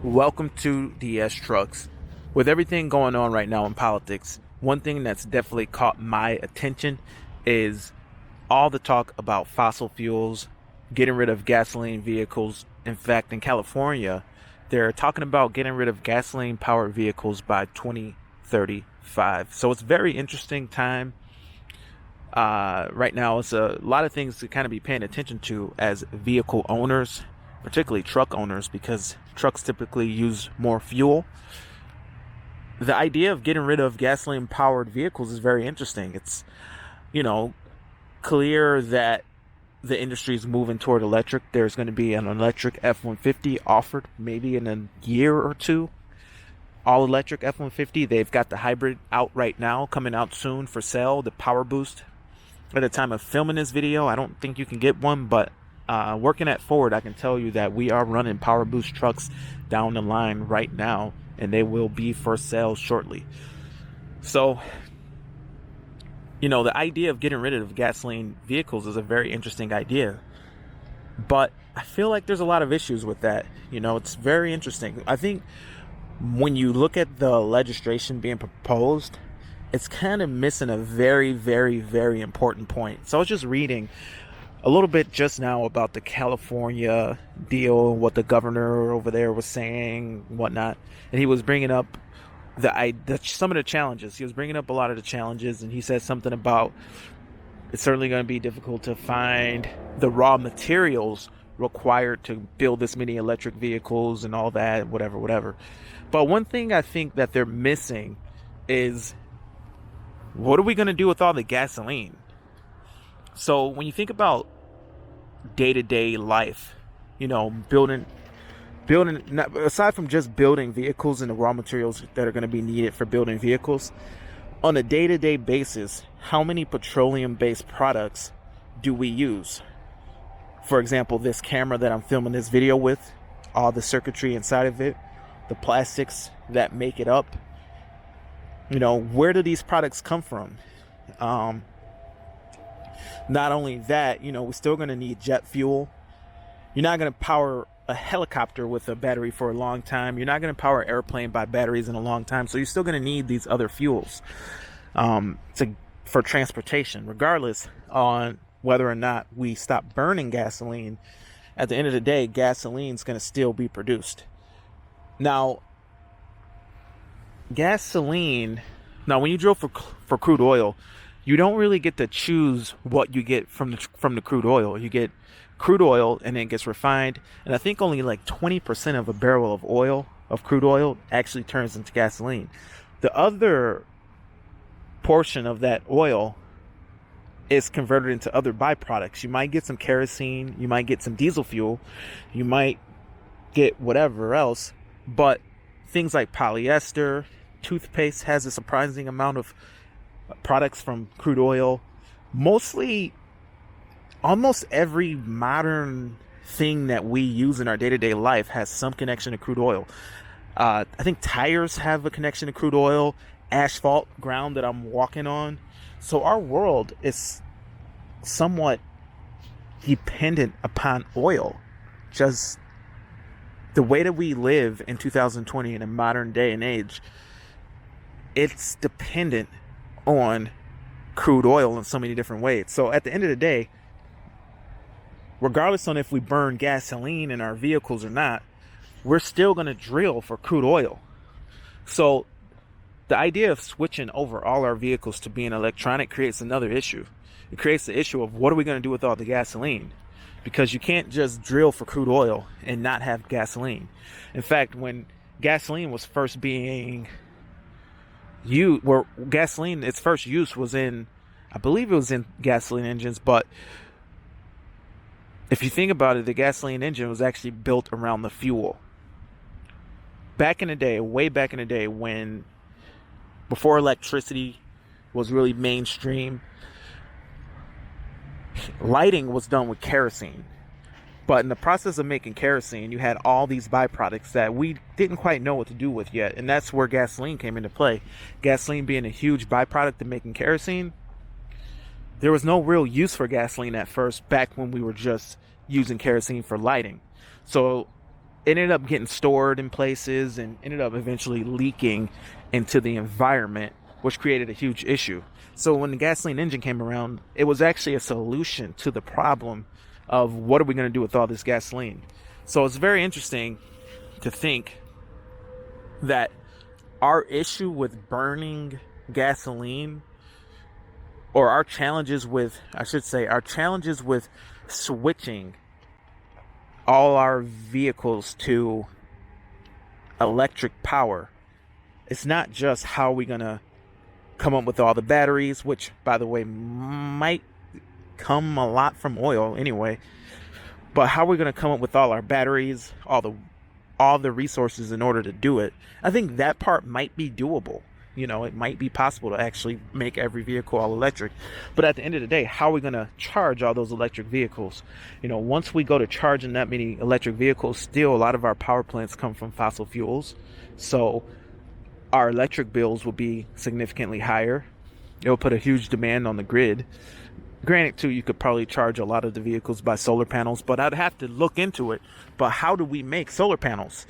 Welcome to DS Trucks. With everything going on right now in politics, one thing that's definitely caught my attention is all the talk about fossil fuels, getting rid of gasoline vehicles. In fact, in California, they're talking about getting rid of gasoline powered vehicles by 2035. So it's a very interesting time. Right now, it's a lot of things to kind of be paying attention to as vehicle owners, particularly truck owners, because trucks typically use more fuel. The idea of getting rid of gasoline powered vehicles is very interesting. It's, you know, clear that the industry is moving toward electric. There's going to be an electric F-150 offered maybe in a year or two. All electric F-150. They've got the hybrid out right now, coming out soon for sale, the Power Boost. At the time of filming this video, I don't think you can get one, but working at Ford, I can tell you that we are running Power Boost trucks down the line right now, and they will be for sale shortly. So, the idea of getting rid of gasoline vehicles is a very interesting idea. But I feel like there's a lot of issues with that. It's very interesting. I think when you look at the legislation being proposed, it's kind of missing a very, very, very important point. So I was just reading a little bit just now about the California deal, what the governor over there was saying, whatnot, and he was bringing up some of the challenges. He was bringing up a lot of the challenges, and he said something about it's certainly going to be difficult to find the raw materials required to build this many electric vehicles and all that, whatever. But one thing I think that they're missing is, what are we going to do with all the gasoline? So when you think about day-to-day life, building, aside from just building vehicles and the raw materials that are going to be needed for building vehicles, on a day-to-day basis, how many petroleum-based products do we use? For example, this camera that I'm filming this video with, all the circuitry inside of it, the plastics that make it up, where do these products come from? Not only that, we're still going to need jet fuel. You're not going to power a helicopter with a battery for a long time. You're not going to power an airplane by batteries in a long time. So you're still going to need these other fuels for transportation, regardless on whether or not we stop burning gasoline. At the end of the day, gasoline is going to still be produced. Now, when you drill for crude oil, you don't really get to choose what you get from the crude oil. You get crude oil, and then it gets refined, and I think only like 20% of a barrel of crude oil actually turns into gasoline. The other portion of that oil is converted into other byproducts. You might get some kerosene, you might get some diesel fuel, you might get whatever else, but things like polyester, toothpaste has a surprising amount of products from crude oil. Almost every modern thing that we use in our day-to-day life has some connection to crude oil. I think tires have a connection to crude oil, asphalt, ground that I'm walking on. So our world is somewhat dependent upon oil. Just the way that we live in 2020 in a modern day and age, it's dependent on crude oil in so many different ways. So at the end of the day, regardless on if we burn gasoline in our vehicles or not, we're still going to drill for crude oil. So the idea of switching over all our vehicles to being electronic creates another issue. It creates the issue of, what are we going to do with all the gasoline? Because you can't just drill for crude oil and not have gasoline. In fact, when gasoline was first being its first use was in, I believe it was in gasoline engines, but if you think about it, the gasoline engine was actually built around the fuel. Back in the day, way back in the day, before electricity was really mainstream, lighting was done with kerosene. But in the process of making kerosene, you had all these byproducts that we didn't quite know what to do with yet. And that's where gasoline came into play. Gasoline being a huge byproduct of making kerosene, there was no real use for gasoline at first, back when we were just using kerosene for lighting. So it ended up getting stored in places and ended up eventually leaking into the environment, which created a huge issue. So when the gasoline engine came around, it was actually a solution to the problem of what are we going to do with all this gasoline. So it's very interesting to think that our issue with burning gasoline, or our challenges with, I should say, our challenges with switching all our vehicles to electric power, it's not just how we're going to come up with all the batteries, which, by the way, might come a lot from oil anyway, but how we're going to come up with all our batteries, all the resources in order to do it. I think that part might be doable. You know, it might be possible to actually make every vehicle all electric. But at the end of the day, how are we going to charge all those electric vehicles? You know, once we go to charging that many electric vehicles, still a lot of our power plants come from fossil fuels. So our electric bills will be significantly higher. It'll put a huge demand on the grid. Granted, too, you could probably charge a lot of the vehicles by solar panels, but I'd have to look into it. But how do we make solar panels?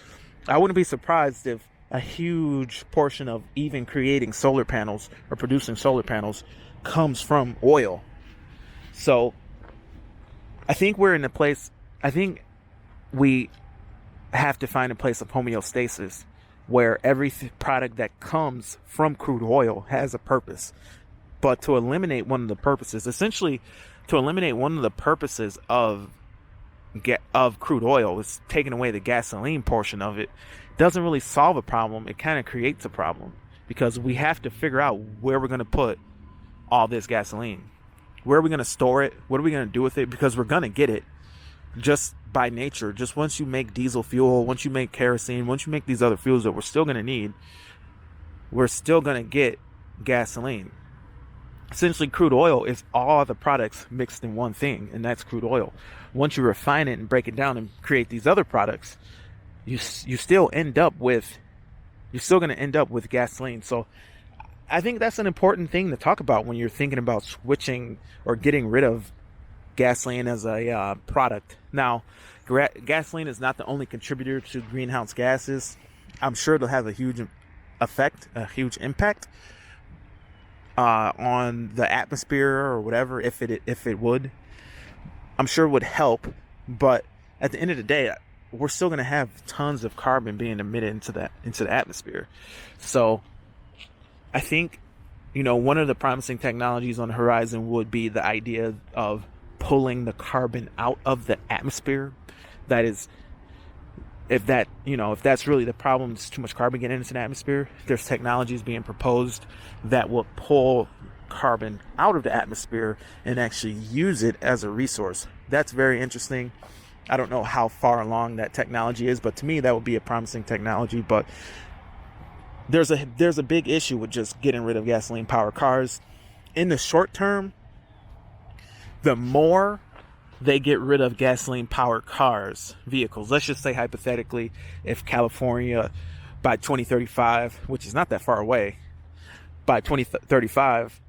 I wouldn't be surprised if a huge portion of even creating solar panels or producing solar panels comes from oil. So I think we have to find a place of homeostasis where every product that comes from crude oil has a purpose. But to eliminate one of the purposes, essentially to eliminate one of the purposes of crude oil, is taking away the gasoline portion of it, doesn't really solve a problem. It kind of creates a problem, because we have to figure out where we're going to put all this gasoline. Where are we going to store it? What are we going to do with it? Because we're going to get it just by nature. Just once you make diesel fuel, once you make kerosene, once you make these other fuels that we're still going to need, we're still going to get gasoline. Essentially, crude oil is all the products mixed in one thing, and that's crude oil. Once you refine it and break it down and create these other products, you're still going to end up with gasoline. So I think that's an important thing to talk about when you're thinking about switching or getting rid of gasoline as a product. Now, gasoline is not the only contributor to greenhouse gases. I'm sure it'll have a huge impact on the atmosphere or whatever, if it would. I'm sure it would help, but at the end of the day, we're still going to have tons of carbon being emitted into the atmosphere. So I think, one of the promising technologies on the horizon would be the idea of pulling the carbon out of the atmosphere. That is, if that's really the problem, it's too much carbon getting into the atmosphere, there's technologies being proposed that will pull carbon out of the atmosphere and actually use it as a resource. That's very interesting. I don't know how far along that technology is, but to me that would be a promising technology. But there's a big issue with just getting rid of gasoline powered cars. In the short term, the more they get rid of gasoline powered vehicles, let's just say hypothetically, if California by 2035, which is not that far away, by 2035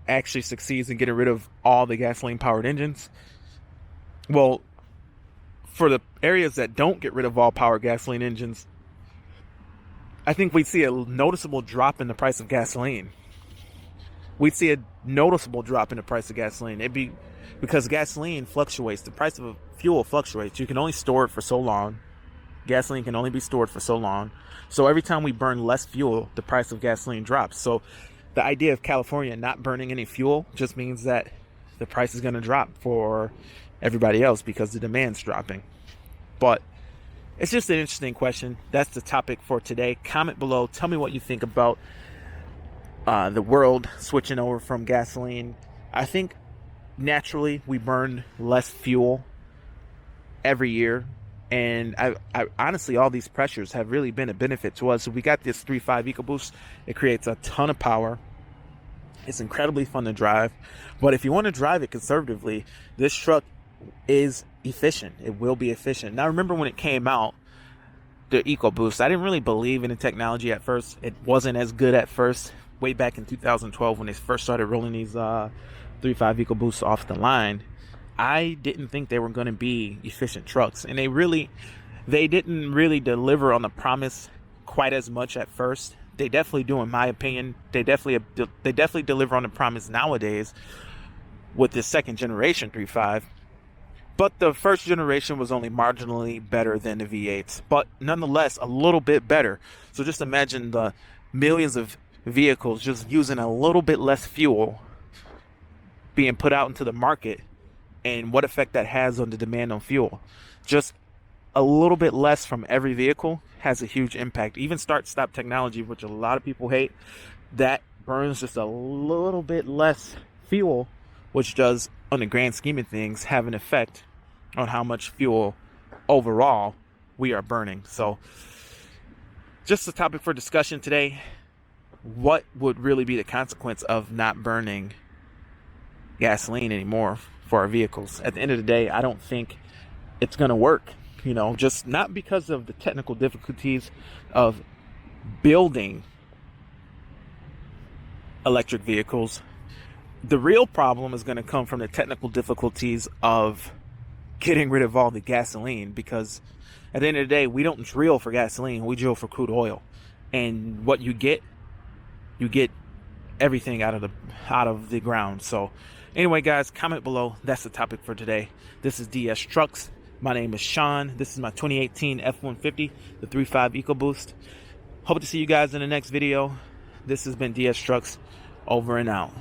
actually succeeds in getting rid of all the gasoline powered engines, well, for the areas that don't get rid of all powered gasoline engines, I think we'd see a noticeable drop in the price of gasoline. We'd see a noticeable drop in the price of gasoline. It'd be because gasoline fluctuates. The price of a fuel fluctuates. You can only store it for so long. Gasoline can only be stored for so long. So every time we burn less fuel, the price of gasoline drops. So the idea of California not burning any fuel just means that the price is going to drop for everybody else because the demand's dropping. But it's just an interesting question. That's the topic for today. Comment below. Tell me what you think about the world switching over from gasoline. I think naturally we burn less fuel every year, and I honestly, all these pressures have really been a benefit to us. So we got this 3.5 EcoBoost. It creates a ton of power. It's incredibly fun to drive, but if you want to drive it conservatively, this truck is efficient. It will be efficient. Now, remember when it came out, the EcoBoost, I didn't really believe in the technology at first. It wasn't as good at first. Way back in 2012 when they first started rolling these 3.5 EcoBoosts off the line, I didn't think they were going to be efficient trucks, and they really They didn't really deliver on the promise quite as much at first. They definitely do, in my opinion. They definitely deliver on the promise nowadays with this second generation 3.5. But the first generation was only marginally better than the V8s, but nonetheless a little bit better. So just imagine the millions of vehicles just using a little bit less fuel being put out into the market, and what effect that has on the demand on fuel. Just a little bit less from every vehicle has a huge impact. Even start-stop technology, which a lot of people hate, that burns just a little bit less fuel, which does, on the grand scheme of things, have an effect on how much fuel overall we are burning. So just a topic for discussion today. What would really be the consequence of not burning gasoline anymore for our vehicles? At the end of the day, I don't think it's going to work, just not because of the technical difficulties of building electric vehicles. The real problem is going to come from the technical difficulties of getting rid of all the gasoline, because at the end of the day, we don't drill for gasoline, we drill for crude oil. And what you get everything out of the ground. So anyway, guys, comment below. That's the topic for today. This is DS Trucks. My name is Sean. This is my 2018 F-150, the 3.5 EcoBoost. Hope to see you guys in the next video. This has been DS Trucks, over and out.